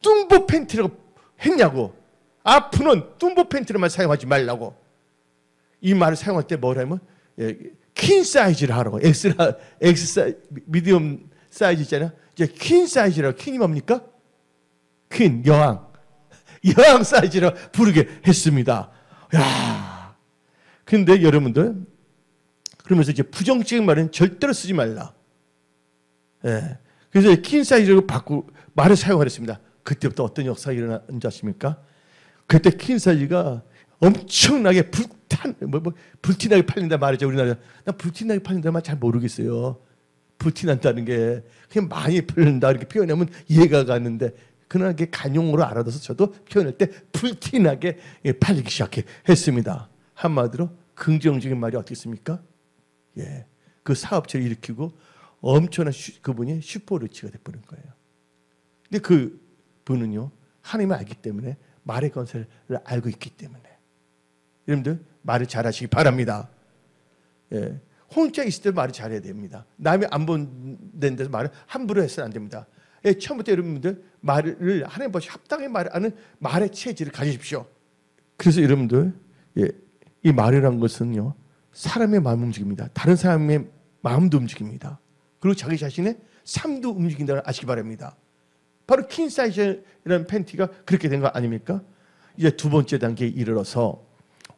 뚱보 팬티라고 했냐고. 앞으로는 뚱보 팬티로만 사용하지 말라고. 이 말을 사용할 때 뭐라면 퀸 사이즈를 하라고. 엑스 사이즈, 미디엄 사이즈 있잖아요. 이제 퀸 사이즈라고. 퀸이 뭡니까? 퀸, 여왕. 여왕 사이즈로 부르게 했습니다. 야. 근데 여러분들, 그러면서 이제 부정적인 말은 절대로 쓰지 말라. 예. 그래서 긴 사이즈로 바꾸 말을 사용하랬습니다. 그때부터 어떤 역사가 일어난지 아십니까? 그때 긴 사이즈가 엄청나게 불티나게 팔린다 말이죠. 우리나라. 나 불티나게 팔린다 말 잘 모르겠어요. 불티난다는 게 그냥 많이 팔린다 이렇게 표현하면 이해가 가는데 그러나 그게 간용어로 알아둬서 저도 표현할 때 불티나게 팔리기 시작했습니다. 한마디로 긍정적인 말이 어떻게 있습니까? 예, 그 사업체를 일으키고 엄청난 그분이 슈퍼리치가 돼버린 거예요. 근데 그 분은요 하나님을 알기 때문에 말의 건설을 알고 있기 때문에 여러분들 말을 잘하시기 바랍니다. 예, 혼자 있을 때 말을 잘해야 됩니다. 남이 안 보는 데서 말을 함부로 해서는 안 됩니다. 예, 처음부터 여러분들 말을 하나님 보시 합당히 말하는 말의 체질을 가지십시오. 그래서 여러분들 예, 이 말이라는 것은요 사람의 마음 움직입니다. 다른 사람의 마음도 움직입니다. 그리고 자기 자신의 삶도 움직인다는 걸 아시기 바랍니다. 바로 퀸 사이즈라는 팬티가 그렇게 된 거 아닙니까? 이제 두 번째 단계에 이르러서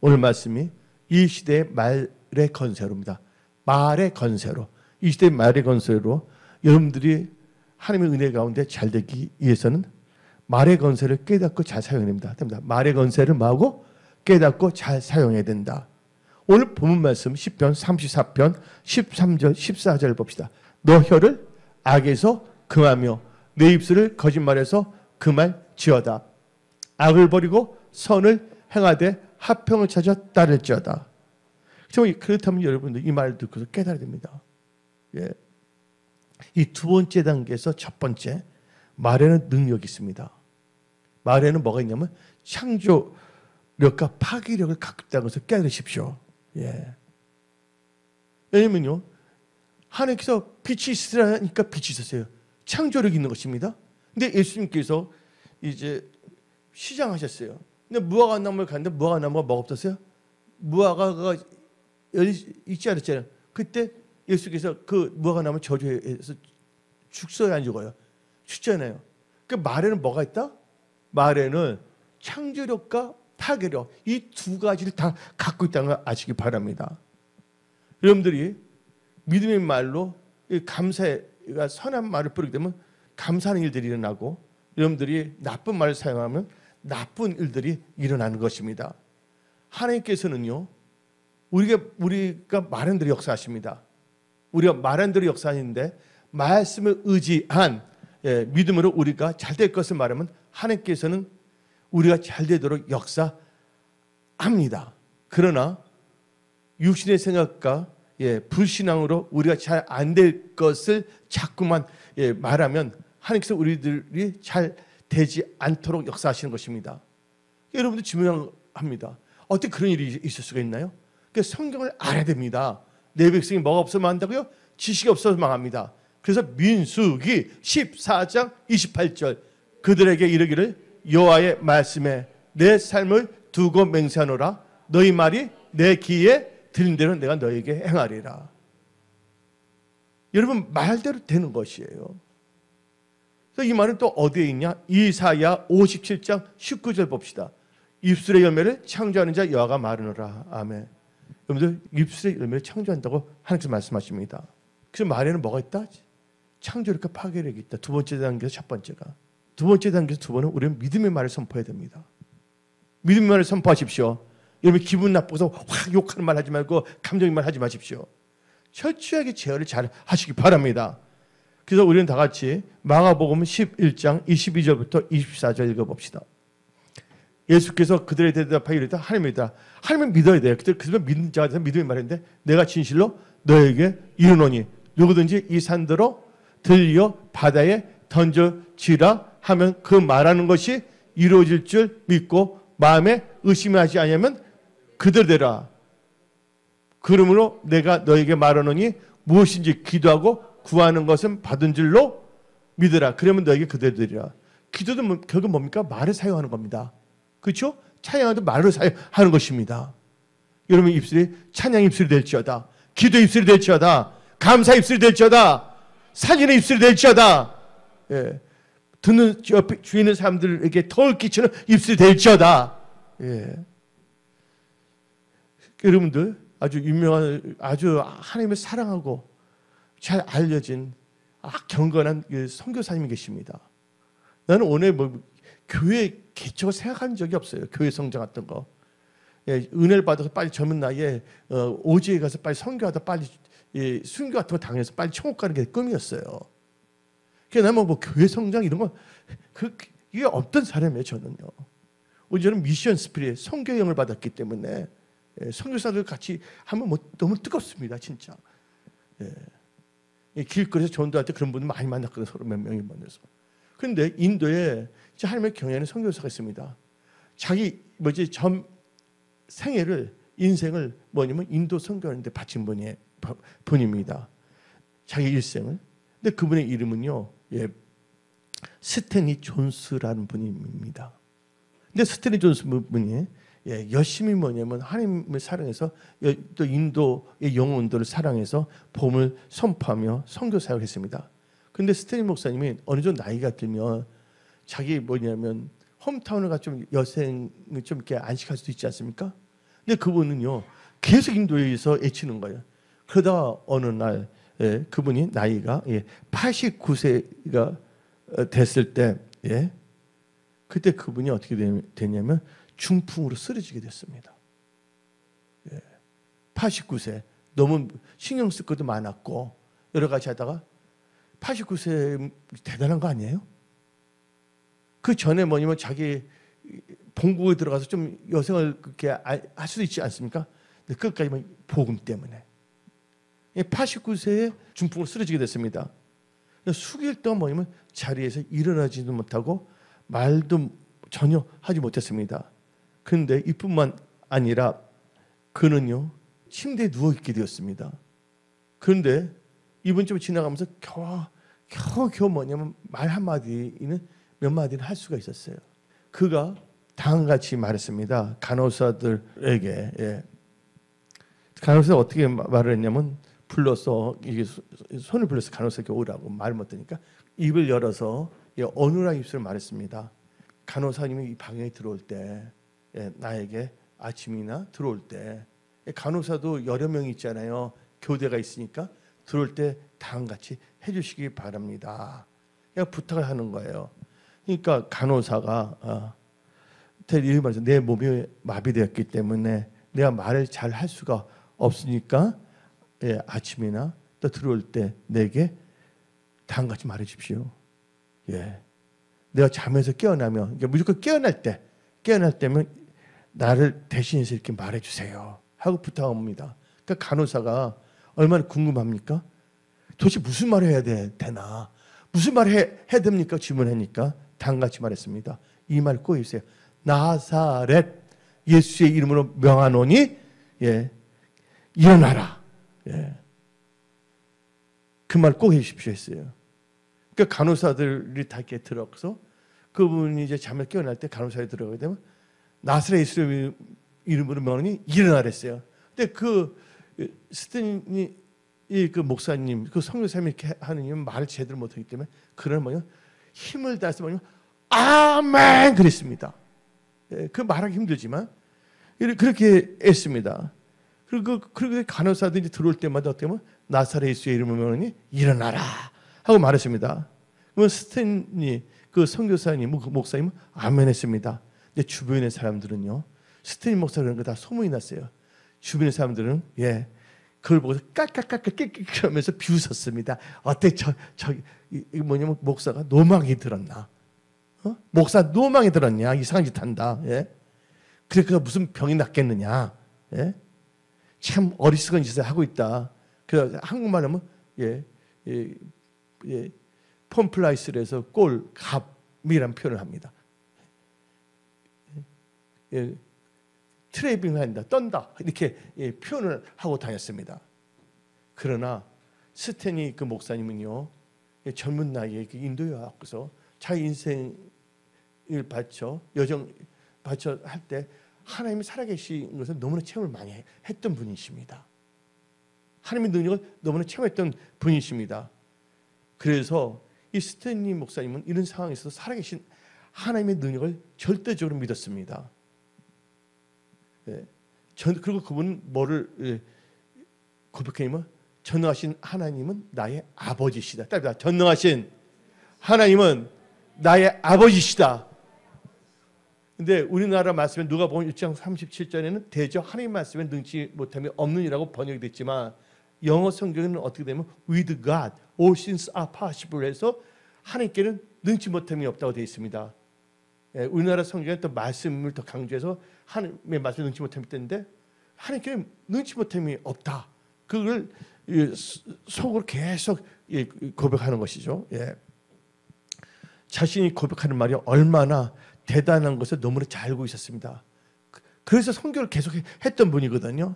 오늘 말씀이 이 시대의 말의 건세로입니다. 말의 건세로. 이 시대의 말의 건세로 여러분들이 하나님의 은혜 가운데 잘 되기 위해서는 말의 건세를 깨닫고 잘 사용해야 됩니다. 말의 건세를 뭐하고 깨닫고 잘 사용해야 된다. 오늘 본문 말씀 10편 34편 13절 14절 봅시다. 너 혀를 악에서 금하며 내 입술을 거짓말에서 금할지어다. 악을 버리고 선을 행하되 화평을 찾아 따를지어다. 그렇다면 여러분들 이 말을 듣고서 깨달아야 됩니다. 예. 이 두 번째 단계에서 첫 번째 말에는 능력이 있습니다. 말에는 뭐가 있냐면 창조력과 파괴력을 갖고 있다는 것을 깨달으십시오. 예. 왜냐면요 하나님께서 빛이 있으라니까 빛이 있었어요. 창조력이 있는 것입니다. 근데 예수님께서 이제 시장하셨어요. 근데 무화과 나무를 갔는데 무화과 나무가 뭐가 없었어요? 무화과가 있지 않았잖아요. 그때 예수께서 그 무화과 나무 저주해서 죽어야 안 죽어요? 죽잖아요. 그 말에는 뭐가 있다? 말에는 창조력과 파괴력 이 두 가지를 다 갖고 있다는 걸 아시기 바랍니다. 여러분들이 믿음의 말로 감사가 선한 말을 뿌리게 되면 감사하는 일들이 일어나고 여러분들이 나쁜 말을 사용하면 나쁜 일들이 일어나는 것입니다. 하나님께서는요 우리가 말한 대로 역사하십니다. 우리가 말한 대로 역사하는데 말씀을 의지한 믿음으로 우리가 잘 될 것을 말하면 하나님께서는 우리가 잘 되도록 역사합니다. 그러나 육신의 생각과 불신앙으로 우리가 잘 안 될 것을 자꾸만 말하면 하나님께서 우리들이 잘 되지 않도록 역사하시는 것입니다. 여러분들 질문합니다. 어떻게 그런 일이 있을 수가 있나요? 그러니까 성경을 알아야 됩니다. 내 백성이 뭐가 없어서 망한다고요? 지식이 없어서 망합니다. 그래서 민수기 14장 28절 그들에게 이르기를 여호와의 말씀에 내 삶을 두고 맹세하노라. 너희 말이 내 귀에 들린 대로 내가 너에게 행하리라. 여러분 말대로 되는 것이에요. 그래서 이 말은 또 어디에 있냐? 이사야 57장 19절 봅시다. 입술의 열매를 창조하는 자 여호와가 말하노라. 아멘. 여러분들 입술의 열매를 창조한다고 하나님께서 말씀하십니다. 그래서 말에는 뭐가 있다? 창조력과 파괴력이 있다. 두 번째 단계에서 첫 번째가. 두 번째 단계에서 두 번은 우리는 믿음의 말을 선포해야 됩니다. 믿음의 말을 선포하십시오. 여러분 기분 나쁘고서 확 욕하는 말 하지 말고 감정의 말 하지 마십시오. 철저하게 제어를 잘 하시기 바랍니다. 그래서 우리는 다 같이 마가복음 11장 22절부터 24절 읽어봅시다. 예수께서 그들의 대답하여 이르되 하나님이다. 하나님을 믿어야 돼요. 그들은 믿는 자가 돼서 믿음의 말인데 내가 진실로 너에게 이르노니 누구든지 이 산더러 들려 바다에 던져지라 하면 그 말하는 것이 이루어질 줄 믿고 마음에 의심하지 아니하면 그대로되라. 그러므로 내가 너에게 말하노니 무엇인지 기도하고 구하는 것은 받은 줄로 믿으라. 그러면 너에게 그대로 되리라. 기도도 결국 뭡니까? 말을 사용하는 겁니다. 그렇죠? 찬양도 말을 사용하는 것입니다. 여러분 입술이 찬양 입술이 될지어다. 기도 입술이 될지어다. 감사 입술이 될지어다. 사진의 입술이 될지어다. 예. 듣는 옆에 주위 있는 사람들에게 덜 끼치는 입술이 될지어다. 예. 여러분들 아주 유명한 아주 하나님을 사랑하고 잘 알려진 경건한 그 선교사님이 계십니다. 나는 오늘 뭐 교회 개척을 생각한 적이 없어요. 교회 성장했던 거. 예, 은혜를 받아서 빨리 젊은 나이에 오지에 가서 빨리 선교하다 빨리 순교 같은 거 당해서 빨리 천국 가는 게 꿈이었어요. 그래서 나는 뭐 교회 성장 이런 거 이게 없던 사람이에요. 저는요. 저는 미션 스피릿 선교형을 받았기 때문에 선교사들 같이 하면 뭐 너무 뜨겁습니다. 진짜. 길거리에서 전도할 때 그런 분들 많이 만났거든요. 서로 몇 명이 만나서. 그런데 인도에 하나님의 경외하는 선교사가 있습니다. 자기 생애를 인생을 뭐냐면 인도 선교하는데 바친 분입니다. 자기 일생을. 근데 그분의 이름은요, 스탠리 존스라는 분입니다. 근데 스탠리 존스 분이 열심히 뭐냐면 하나님을 사랑해서 또 인도의 영혼들을 사랑해서 복음을 선포하며 선교 사역을 했습니다. 근데 스탠리 목사님이 어느 정도 나이가 들면 자기 뭐냐면 홈타운을 가 좀 여생을 좀 이렇게 안식할 수도 있지 않습니까? 근데 그분은요 계속 인도에서 애치는 거예요. 그러다 어느 날 그분이 나이가 89세가 됐을 때 그때 그분이 어떻게 됐냐면 중풍으로 쓰러지게 됐습니다. 89세 너무 신경 쓸 것도 많았고 여러 가지 하다가 89세 대단한 거 아니에요? 그 전에 뭐냐면 자기 본국에 들어가서 좀 여생을 그렇게 할 수도 있지 않습니까? 근데 끝까지 복음 때문에 89세에 중풍으로 쓰러지게 됐습니다. 수개월 동안 뭐냐면 자리에서 일어나지도 못하고 말도 전혀 하지 못했습니다. 그런데 이뿐만 아니라 그는요 침대에 누워 있게 되었습니다. 그런데 이번 주 지나가면서 겨우 뭐냐면 말 한마디는 몇 마디는 할 수가 있었어요. 그가 다음같이 말했습니다. 간호사들에게 간호사가 어떻게 말을 했냐면 불러서 이게 손을 불러서 간호사에게 오라고 말을 못하니까 입을 열어서 어느라 입술을 말했습니다. 간호사님이 이 방에 들어올 때 나에게 아침이나 들어올 때 간호사도 여러 명이 있잖아요. 교대가 있으니까 들어올 때 다음같이 해주시기 바랍니다. 부탁을 하는 거예요. 그러니까 간호사가 내 몸이 마비되었기 때문에 내가 말을 잘 할 수가 없으니까 아침이나 또 들어올 때 내게 다음같이 말해 주십시오. 내가 잠에서 깨어나면 그러니까 무조건 깨어날 때면 나를 대신해서 이렇게 말해 주세요 하고 부탁합니다. 그러니까 간호사가 얼마나 궁금합니까? 도대체 무슨 말을 해야 되나? 무슨 말을 해야 됩니까? 질문하니까 다음같이 말했습니다. 이 말 꼭 해주세요. 나사렛 예수의 이름으로 명하노니 일어나라. 그 말 꼭 해주십시오 했어요. 그러니까 간호사들이 다 이렇게 들어가서 그분이 이제 잠에 깨어날 때 간호사에 들어가게 되면 나사렛 예수의 이름으로 명하노니 일어나랬어요. 근데 그 스탠리 그 목사님, 그 선교사님이 이렇게 하느님 말을 제대로 못하기 때문에 그런 힘을 다해서 아멘 그랬습니다. 그 말하기 힘들지만 그렇게 했습니다. 그리고 간호사들이 들어올 때마다 어떻게 보면 나사렛 예수의 이름을 명하니 일어나라 하고 말했습니다. 그러면 스탠리 그 선교사님, 목사님은 아멘 했습니다. 근데 주변의 사람들은요 스탠리 목사 그런 거 다 소문이 났어요. 주변의 사람들은 그걸 보고서 깔깔깔깔 하면서 비웃었습니다. 어때 뭐냐면 목사가 노망이 들었나? 목사 노망이 들었냐? 이상한 짓 한다. 그러니까 무슨 병이 낫겠느냐? 참 어리석은 짓을 하고 있다. 그 한국말 하면 폼플라이스에서 꼴, 갑이라는 표현을 합니다. 트레이빙을 한다, 떤다 이렇게 표현을 하고 다녔습니다. 그러나 스탠리 그 목사님은요 젊은 나이에 인도에 와서 자기 인생을 바쳐 할 때 하나님이 살아계신 것을 너무나 체험을 많이 했던 분이십니다. 하나님의 능력을 너무나 체험했던 분이십니다. 그래서 이 스탠리 목사님은 이런 상황에서 살아계신 하나님의 능력을 절대적으로 믿었습니다. 그리고 그분은 뭐를 고백했냐면 전능하신 하나님은 나의 아버지시다. 따라합니다. 전능하신 하나님은 나의 아버지시다. 근데 우리나라 말씀에 누가복음 1장 37절에는 대저 하나님 말씀에 능치 못함이 없느니라고 번역이 됐지만 영어 성경에는 어떻게 되면 with God all things are possible 해서 하나님께는 능치 못함이 없다고 되어 있습니다. 우리나라 성경에 또 말씀을 더 강조해서 하나님의 말씀을 능치 못함이 있는데 하나님께는 능치 못함이 없다. 그걸 속으로 계속 고백하는 것이죠. 자신이 고백하는 말이 얼마나 대단한 것을 너무나 잘 알고 있었습니다. 그래서 선교를 계속 했던 분이거든요.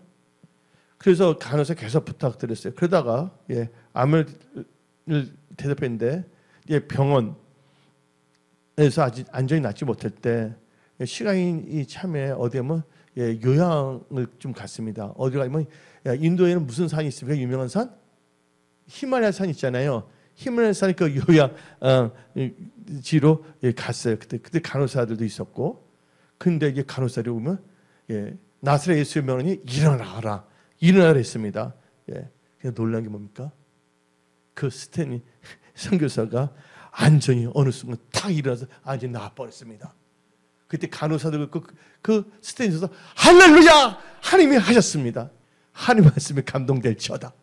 그래서 간호사 계속 부탁드렸어요. 그러다가 암을 대답했는데 병원에서 아직 안정이 낫지 못할 때 시간이 참에 어디 가면 요양을 좀 갔습니다. 어디 가면 인도에는 무슨 산이 있습니까? 유명한 산? 히말라야 산 있잖아요. 히말라야 산이 그 요양지로 갔어요. 그때 간호사들도 있었고, 근데 이제 간호사들이 오면 나사렛 예수의 명령이 일어나라 했습니다. 그냥 놀란 게 뭡니까? 그 스탠리 선교사가 안전히 어느 순간 탁 일어나서 안전히 나와버렸습니다. 그때 간호사들 그 스탠에서 할렐루야! 하나님이 하셨습니다. 하나님 말씀에 감동될지어다.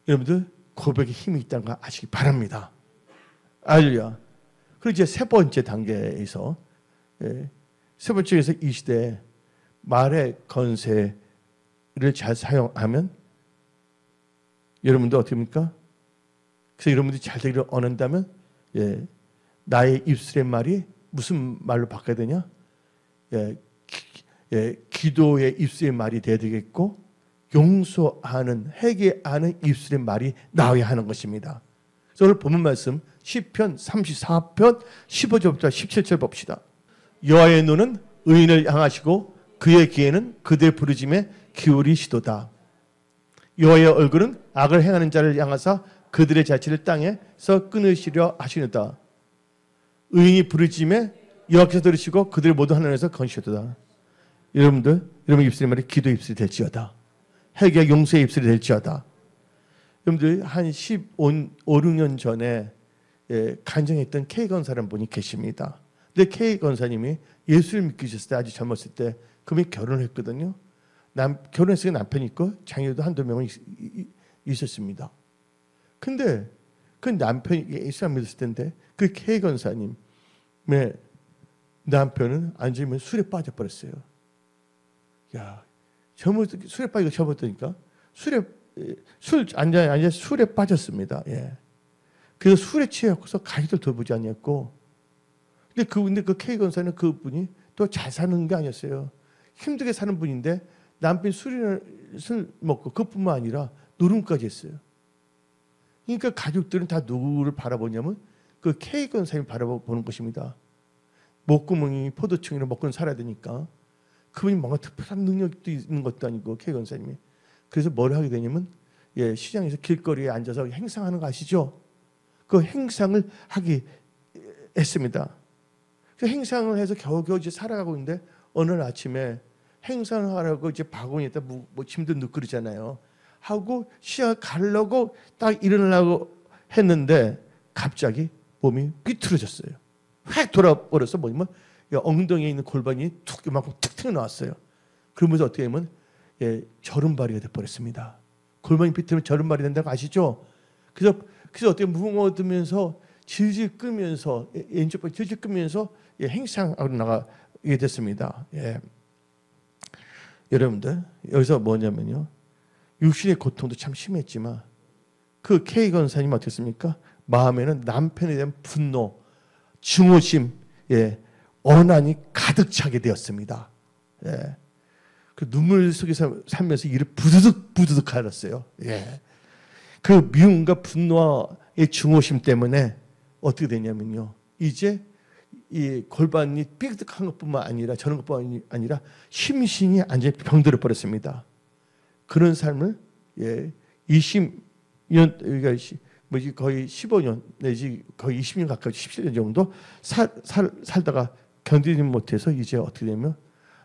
여러분들 고백에 힘이 있다는 걸 아시기 바랍니다. 할렐루야. 그리고 이제 세 번째 단계에서 세 번째에서 이 시대에 말의 건세를 잘 사용하면 여러분들 어떻게 합니까? 그래서 여러분들이 잘 되기를 원한다면 나의 입술의 말이 무슨 말로 바꿔야 되냐? 기도의 입술의 말이 돼야 되겠고 용서하는 회개하는 입술의 말이 나와야 하는 것입니다. 그래서 오늘 본문 말씀 시편 34편 15절부터 17절 봅시다. 여호와의 눈은 의인을 향하시고 그의 귀에는 그들의 부르짖음에 기울이시도다. 여호와의 얼굴은 악을 행하는 자를 향하사 그들의 자취를 땅에서 끊으시려 하시느다. 의인이 부르짖음에 여호와께서 들으시고 그들을 모두 하늘에서 건지시도다. 여러분 입술의 말이 기도 입술이 될지어다. 회개 용서의 입술이 될지어다. 여러분들 한 16년 전에 간증했던 K 권사라는 분이 계십니다. 근데 K 권사님이 예수를 믿기 셨을 때 아주 젊었을 때 그분이 결혼을 했거든요. 결혼했으니까 남편이 있고 자녀도 한두 명은 있었습니다. 근데 그 남편이 예수를 믿었을 텐데 그 K 권사님의 남편은 앉으면 술에 빠져버렸어요. 야, 술에 빠지고 접었다니까 앉아 술에 빠졌습니다. 그래서 술에 취해서 가기도 돌보지 않았고, 근데 그 K 권사는 그분이 또 잘 사는 게 아니었어요. 힘들게 사는 분인데 남편이 술을 먹고 그뿐만 아니라 노름까지 했어요. 그러니까 가족들은 다 누구를 바라보냐면 그 K 권사님을 바라보는 것입니다. 목구멍이 포도청이나 먹고는 살아야 되니까 그분이 뭔가 특별한 능력도 있는 것도 아니고 K 권사님이. 그래서 뭘 하게 되냐면 시장에서 길거리에 앉아서 행상하는 거 아시죠? 그 행상을 하게 했습니다. 그 행상을 해서 겨우겨우 이제 살아가고 있는데 어느 날 아침에 행상을 하라고 이제 바구니에다 뭐 짐도 넣고 그러잖아요. 하고 시장 가려고 딱 일어나려고 했는데 갑자기 몸이 삐뚤어졌어요. 획 돌아버려서 뭐냐면 엉덩이에 있는 골반이 툭 이만큼 툭 튀어나왔어요. 그러면서 어떻게 하면 저른발이가 돼버렸습니다. 골반이 삐뚤면 저른발이 된다고 아시죠? 그래서 어떻게 무궁어들면서 질질 끄면서 왼쪽발 질질 끄면서 행상하러 나가게 됐습니다. 여러분들 여기서 뭐냐면요, 육신의 고통도 참 심했지만 그 K 권사님 어떻습니까? 마음에는 남편에 대한 분노, 증오심, 어난이 가득 차게 되었습니다. 그 눈물 속에서 살면서 이를 부드득 갈았어요. 그 미움과 분노의 증오심 때문에 어떻게 되냐면요, 이제 이 골반이 삐끗한 것뿐만 아니라 저런 것뿐만 아니라 심신이 완전히 병들어 버렸습니다. 그런 삶을 20년 거의 15년 내지 거의 20년 가까이 17년 정도 살다가 견디지 못해서 이제 어떻게 되면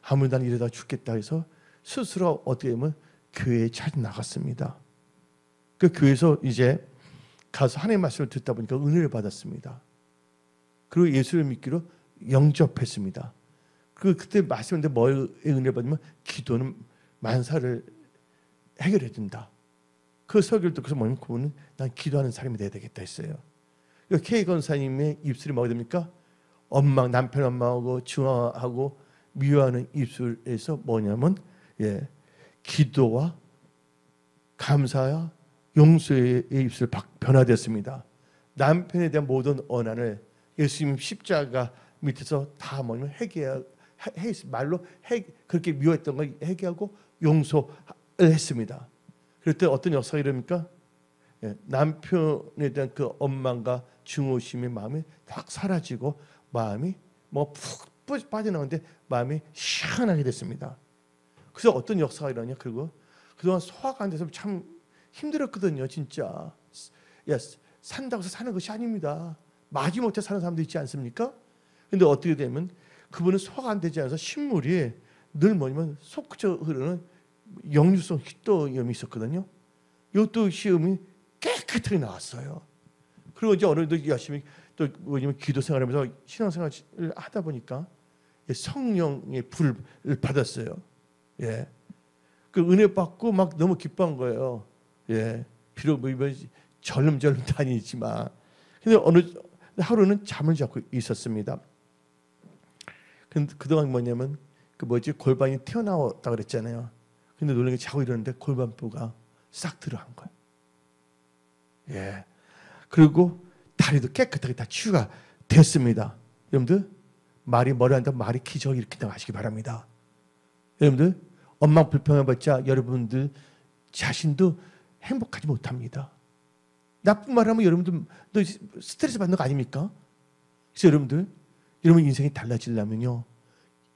아무리 난 이러다 죽겠다 해서 스스로 어떻게 되면 교회에 잘 나갔습니다. 그 교회에서 이제 가서 하나님의 말씀을 듣다 보니까 은혜를 받았습니다. 그리고 예수를 믿기로 영접했습니다. 그때 말씀인데 뭐에 은혜를 받으면 기도는 만사를 해결해 준다. 그 설교를 듣고서 뭐냐면 그분은 난 기도하는 사람이 돼야 되겠다 했어요. K 권사님의 입술이 뭐가 됩니까? 남편 원망하고 중화하고 미워하는 입술에서 뭐냐면 기도와 감사와 용서의 입술 변화됐습니다. 남편에 대한 모든 원한을 예수님 십자가 밑에서 다 뭐냐면 말로 그렇게 미워했던 걸 회개하고 용서를 했습니다. 그럴 때 어떤 역사가 일어납니까? 남편에 대한 그 원망과 증오심의 마음이 확 사라지고 마음이 푹 빠져나오는데 마음이 시원하게 됐습니다. 그래서 어떤 역사가 일어나냐? 그리고 그동안 소화가 안 돼서 참 힘들었거든요. 진짜. 산다고 해서 사는 것이 아닙니다. 마지못해 사는 사람도 있지 않습니까? 근데 어떻게 되면 그분은 소화가 안 되지 않아서 신물이 늘 뭐냐면 솟구쳐 흐르는 역류성 히토염이 있었거든요. 이것도 시험이 깨끗하게 나왔어요. 그리고 이제 어느 정도 열심히 또 뭐냐면 기도 생활하면서 신앙생활을 하다 보니까 성령의 불을 받았어요. 그 은혜 받고 막 너무 기뻐한 거예요. 비록 뭐 절름절름 다니지만, 근데 어느 하루는 잠을 자고 있었습니다. 근데 그동안 뭐냐면 골반이 튀어나왔다 그랬잖아요. 근데 놀란 게 자고 일어났는데 골반뼈가 싹 들어간 거예요. 그리고 다리도 깨끗하게 다 치유가 됐습니다. 여러분들 말이 머리 한다 말이 기적 일으킨다고 하시기 바랍니다. 여러분들 엄마 불평해봤자 여러분들 자신도 행복하지 못합니다. 나쁜 말하면 여러분들 스트레스 받는 거 아닙니까? 그래서 여러분 인생이 달라지려면요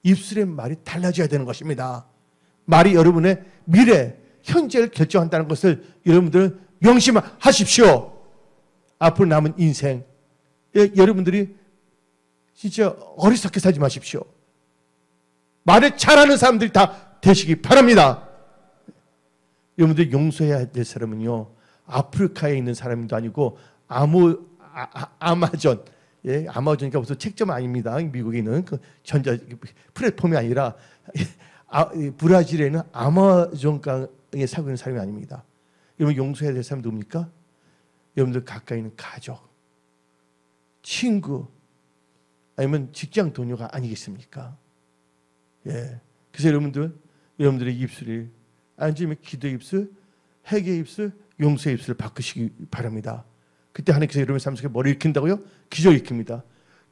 입술의 말이 달라져야 되는 것입니다. 말이 여러분의 미래, 현재를 결정한다는 것을 여러분들은 명심하십시오. 앞으로 남은 인생 여러분들이 진짜 어리석게 살지 마십시오. 말을 잘하는 사람들이 다 되시기 바랍니다. 여러분들 용서해야 될 사람은요 아프리카에 있는 사람도 아니고 아마존 아마존이니까 무슨 책점 아닙니다. 미국에 있는 그 전자 플랫폼이 아니라 브라질에 있는 아마존강에 살고 있는 사람이 아닙니다. 여러분 용서해야 될 사람 누굽니까? 여러분들 가까이 있는 가족, 친구, 아니면 직장 동료가 아니겠습니까? 그래서 여러분들의 입술이 앉으면 기도의 입술, 회개의 입술, 용서의 입술을 바꾸시기 바랍니다. 그때 하나님께서 여러분의 삶 속에 뭐를 일으킨다고요? 기적을 일으킵니다.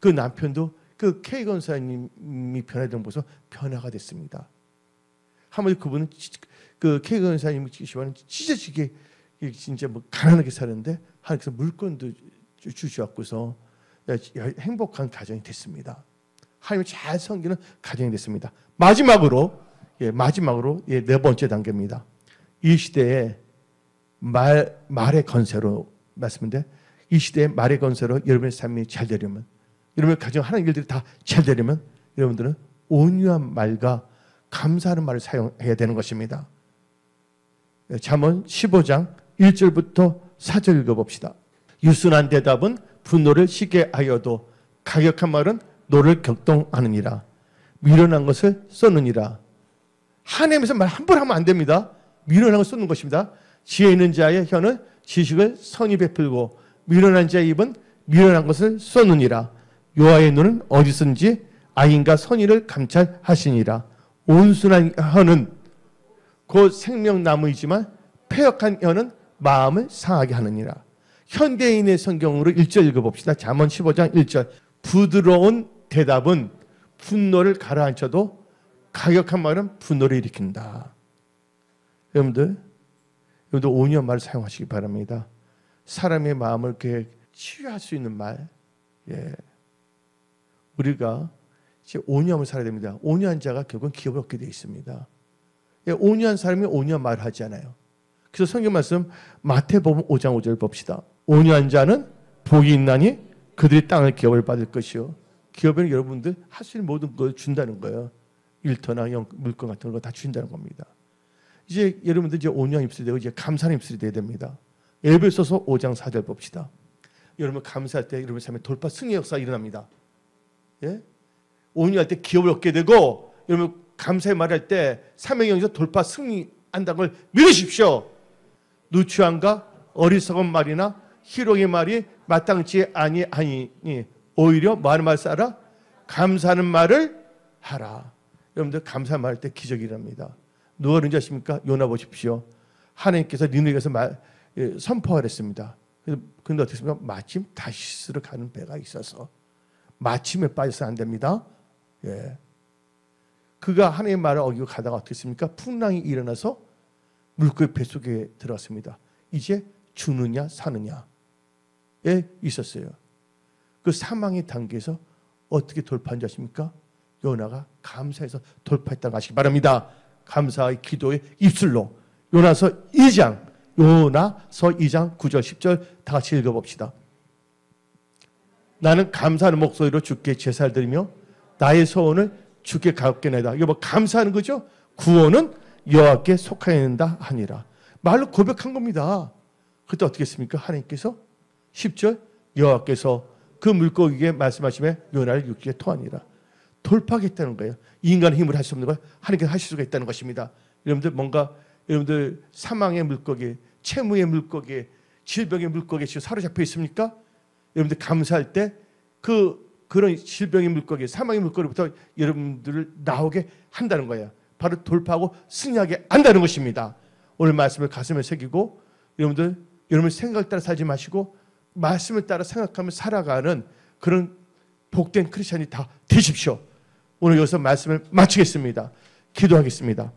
그 남편도 그 K 권사님이 변화된 모습 변화가 됐습니다. 한마디로 그분은 그 K 권사님이 찢어지게 진짜 가난하게 사는데 하나님께서 물건도 주셔갖고서 행복한 가정이 됐습니다. 하나님을 잘 섬기는 가정이 됐습니다. 마지막으로 네 번째 단계입니다. 이 시대에 말의 건세로 말씀인데 이 시대의 말의 건세로 여러분의 삶이 잘 되려면 여러분의 가정 하나님 일들이 다 잘 되려면 여러분들은 온유한 말과 감사하는 말을 사용해야 되는 것입니다. 잠언 15장 1절부터 4절 읽어봅시다. 유순한 대답은 분노를 식게 하여도 가격한 말은 노를 격동하느니라. 미련한 것을 쏟느니라. 하나님에서 말 한 번 하면 안 됩니다. 미련한 걸 쏟는 것입니다. 지혜 있는 자의 혀는 지식을 선히 베풀고 미련한 자의 입은 미련한 것을 쏟느니라. 여호와의 눈은 어디선지 악인과 선의를 감찰하시니라. 온순한 혀는 곧 생명나무이지만 패역한 혀는 마음을 상하게 하느니라. 현대인의 성경으로 1절 읽어봅시다. 잠언 15장 1절. 부드러운 대답은 분노를 가라앉혀도 가격한 말은 분노를 일으킨다. 여러분들 온유한 말을 사용하시기 바랍니다. 사람의 마음을 이렇게 치유할 수 있는 말. 우리가 이제 온유함을 살아야 됩니다. 온유한 자가 결국은 기업을 얻게 되어 있습니다. 온유한 사람이 온유한 말을 하지 않아요. 그래서 성경 말씀 마태복음 5장 5절 봅시다. 온유한 자는 복이 있나니 그들이 땅을 기업을 받을 것이요. 기업에는 여러분들 할 수 있는 모든 걸 준다는 거예요. 일터나 물건 같은 거 다 준다는 겁니다. 이제 여러분들 이제 온유한 입술이 되고 이제 감사한 입술이 돼야 됩니다. 에베소서 5장 4절 봅시다. 여러분 감사할 때 여러분 삶에 돌파 승리 역사가 일어납니다. 예? 온유할 때 기업을 얻게 되고 여러분 감사의 말할 때 사명형에서 돌파 승리한다는 걸 믿으십시오. 누추함과 어리석은 말이나 희롱의 말이 마땅치 아니하니 오히려 뭐 하는 말 써라? 감사하는 말을 하라. 여러분들 감사 말할 때 기적이 일어납니다. 누가 그런지 아십니까? 요나 보십시오. 하나님께서 니느웨에서 선포를 했습니다. 그런데 어떻게 했습니까? 마침 다시스로 가는 배가 있어서 마침에 빠져서 안 됩니다. 예. 그가 하나님의 말을 어기고 가다가 어떻게 했습니까? 풍랑이 일어나서 물고기 뱃속에 들어갔습니다. 이제 죽느냐 사느냐에 있었어요. 그 사망의 단계에서 어떻게 돌파한 줄 아십니까? 요나가 감사해서 돌파했다고 하시기 바랍니다. 감사의 기도의 입술로. 요나서 2장 9절 10절 다 같이 읽어봅시다. 나는 감사하는 목소리로 주께 제사를 드리며 나의 소원을 주께 가볍게 내다. 이거 뭐 감사하는 거죠? 구원은 여호와께 속하여낸다 하니라. 말로 고백한 겁니다. 그때 어떻게 했습니까? 하나님께서 10절 여호와께서 그 물고기에게 말씀하시며 요나를 육지에 토하니라. 돌파하겠다는 거예요. 인간의 힘으로 할 수 없는 걸 하나님께서 하실 수가 있다는 것입니다. 여러분들 뭔가 여러분들 사망의 물고기, 채무의 물고기, 질병의 물고기에 지금 사로잡혀 있습니까? 여러분들 감사할 때 그런 질병의 물고기, 사망의 물고기부터 여러분들을 나오게 한다는 거예요. 바로 돌파하고 승리하게 한다는 것입니다. 오늘 말씀을 가슴에 새기고 여러분 생각을 따라 살지 마시고 말씀을 따라 생각하며 살아가는 그런 복된 크리스찬이 다 되십시오. 오늘 여기서 말씀을 마치겠습니다. 기도하겠습니다.